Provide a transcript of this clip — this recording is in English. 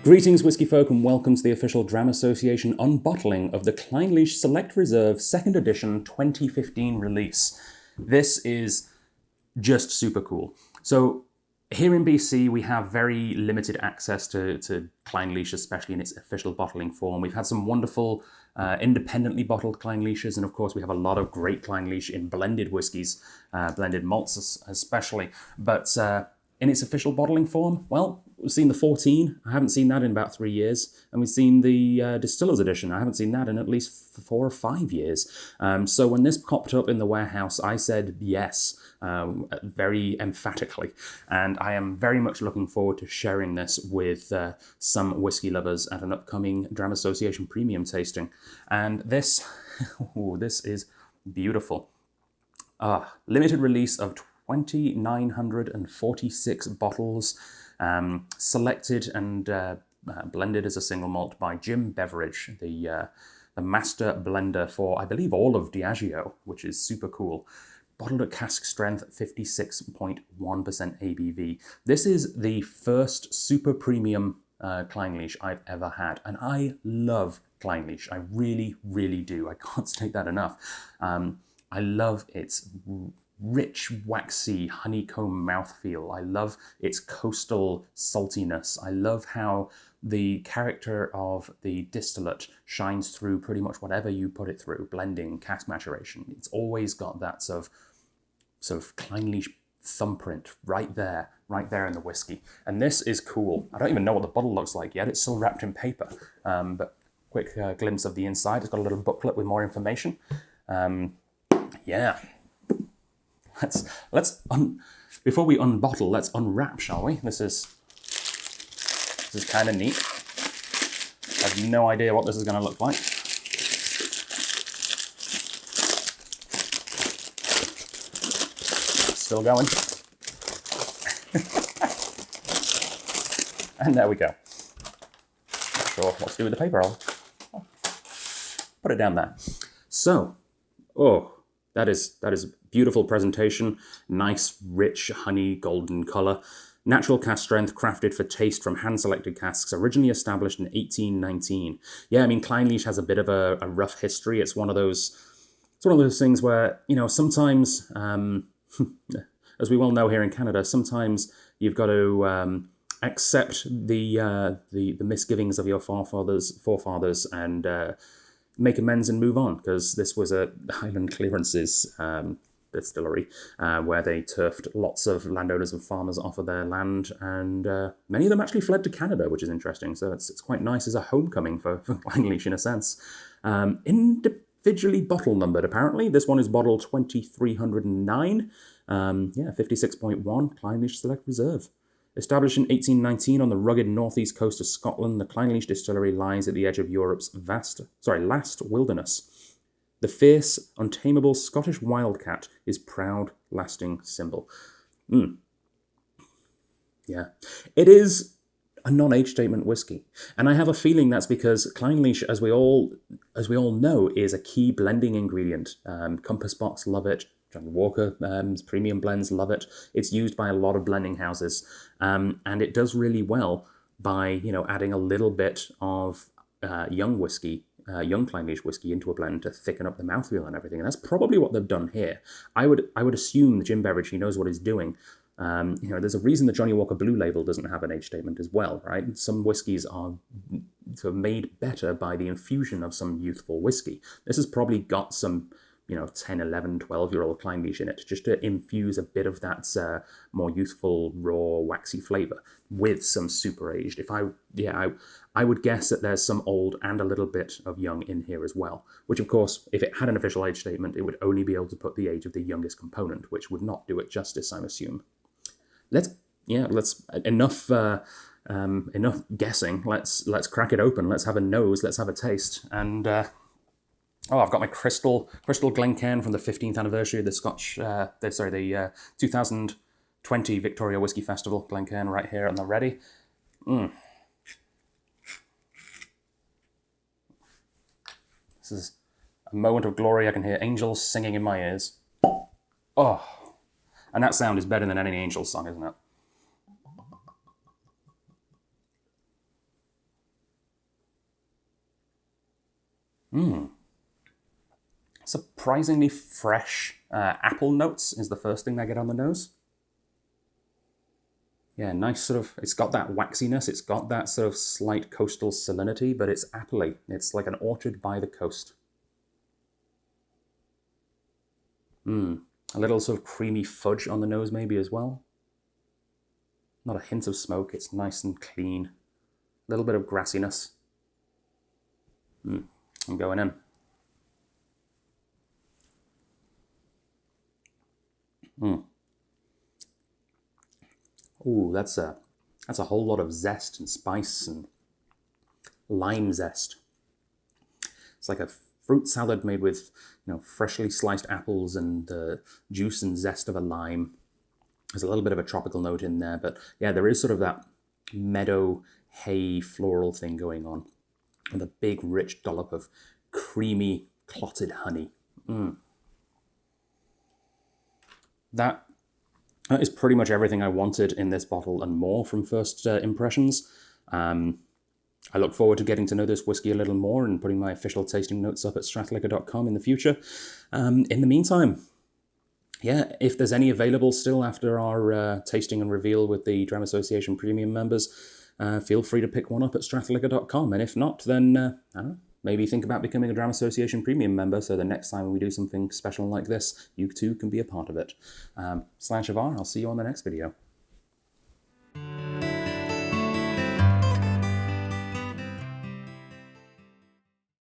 Greetings, whiskey folk, and welcome to the official Dram Association unbottling of the Clynelish Select Reserve 2nd Edition 2015 release. This is just super cool. So here in BC, we have very limited access to Clynelish, especially in its official bottling form. We've had some wonderful independently bottled Clynelish, and of course we have a lot of great Clynelish in blended whiskies, blended malts especially. But in its official bottling form, well, we've seen the 14. I haven't seen that in about 3 years. And we've seen the Distiller's Edition. I haven't seen that in at least 4 or 5 years. So when this popped up in the warehouse, I said yes, very emphatically. And I am very much looking forward to sharing this with some whiskey lovers at an upcoming Dram Association premium tasting. And this, this is beautiful. Limited release of 2,946 bottles, selected and blended as a single malt by Jim Beveridge, the master blender for, I believe, all of Diageo, which is super cool. Bottled at cask strength, 56.1% ABV. This is the first super premium Clynelish I've ever had, and I love Clynelish. I really, really do. I can't state that enough. I love its rich, waxy, honeycomb mouthfeel. I love its coastal saltiness. I love how the character of the distillate shines through pretty much whatever you put it through, blending, cask maturation. It's always got that sort of Clynelish thumbprint right there in the whiskey. And this is cool. I don't even know what the bottle looks like yet. It's still wrapped in paper. But quick glimpse of the inside. It's got a little booklet with more information. Yeah. Before we unbottle, let's unwrap, shall we? This is kind of neat. I have no idea what this is going to look like. Still going. And there we go. Not sure what to do with the paper. I'll put it down there. So, that is beautiful presentation, nice, rich, honey, golden colour. Natural cask strength, crafted for taste from hand-selected casks, originally established in 1819. Yeah, I mean, Clynelish has a bit of a rough history. It's one of those things where, you know, sometimes, as we well know here in Canada, sometimes you've got to accept the misgivings of your forefathers and make amends and move on, because this was a Highland Clearances distillery where they turfed lots of landowners and farmers off of their land, and many of them actually fled to Canada, which is interesting. So it's quite nice as a homecoming for Clynelish in a sense. Individually bottle numbered, apparently. This one is bottle 2309. 56.1 Clynelish Select Reserve. Established in 1819 on the rugged northeast coast of Scotland, the Clynelish distillery lies at the edge of Europe's last wilderness. The fierce, untamable Scottish wildcat is proud, lasting symbol. Yeah. It is a non-age statement whiskey. And I have a feeling that's because Clynelish, as we all know, is a key blending ingredient. Compass Box love it. Johnny Walker's premium blends love it. It's used by a lot of blending houses, and it does really well by, you know, adding a little bit of young Clynelish whiskey into a blend to thicken up the mouthfeel and everything. And that's probably what they've done here. I would assume Jim Beveridge, he knows what he's doing. You know, there's a reason the Johnny Walker Blue Label doesn't have an age statement as well, right? Some whiskies are sort of made better by the infusion of some youthful whiskey. This has probably got some, you know, 10, 11, 12-year-old Clynelish in it, just to infuse a bit of that more youthful, raw, waxy flavour with some super aged. I would guess that there's some old and a little bit of young in here as well, which of course, if it had an official age statement, it would only be able to put the age of the youngest component, which would not do it justice, I assume. Enough guessing. Let's crack it open. Let's have a nose. Let's have a taste. And I've got my Crystal Glencairn from the 15th anniversary of the 2020 Victoria Whisky Festival. Glencairn right here on the ready. This is a moment of glory. I can hear angels singing in my ears. Oh, and that sound is better than any Angels song, isn't it? Surprisingly fresh apple notes is the first thing I get on the nose. Yeah, nice sort of, it's got that waxiness, it's got that sort of slight coastal salinity, but it's appley. It's like an orchard by the coast. A little sort of creamy fudge on the nose maybe as well. Not a hint of smoke, it's nice and clean. A little bit of grassiness. I'm going in. Ooh, that's a whole lot of zest and spice and lime zest. It's like a fruit salad made with, freshly sliced apples and the juice and zest of a lime. There's a little bit of a tropical note in there, but yeah, there is sort of that meadow, hay, floral thing going on, with a big, rich dollop of creamy, clotted honey. That is pretty much everything I wanted in this bottle and more from first impressions. I look forward to getting to know this whiskey a little more and putting my official tasting notes up at stratliquor.com in the future. In the meantime, yeah, if there's any available still after our tasting and reveal with the Dram Association Premium members, feel free to pick one up at stratliquor.com. And if not, then I don't know, maybe think about becoming a Dram Association Premium member so the next time we do something special like this, you too can be a part of it. Slash of R, I'll see you on the next video.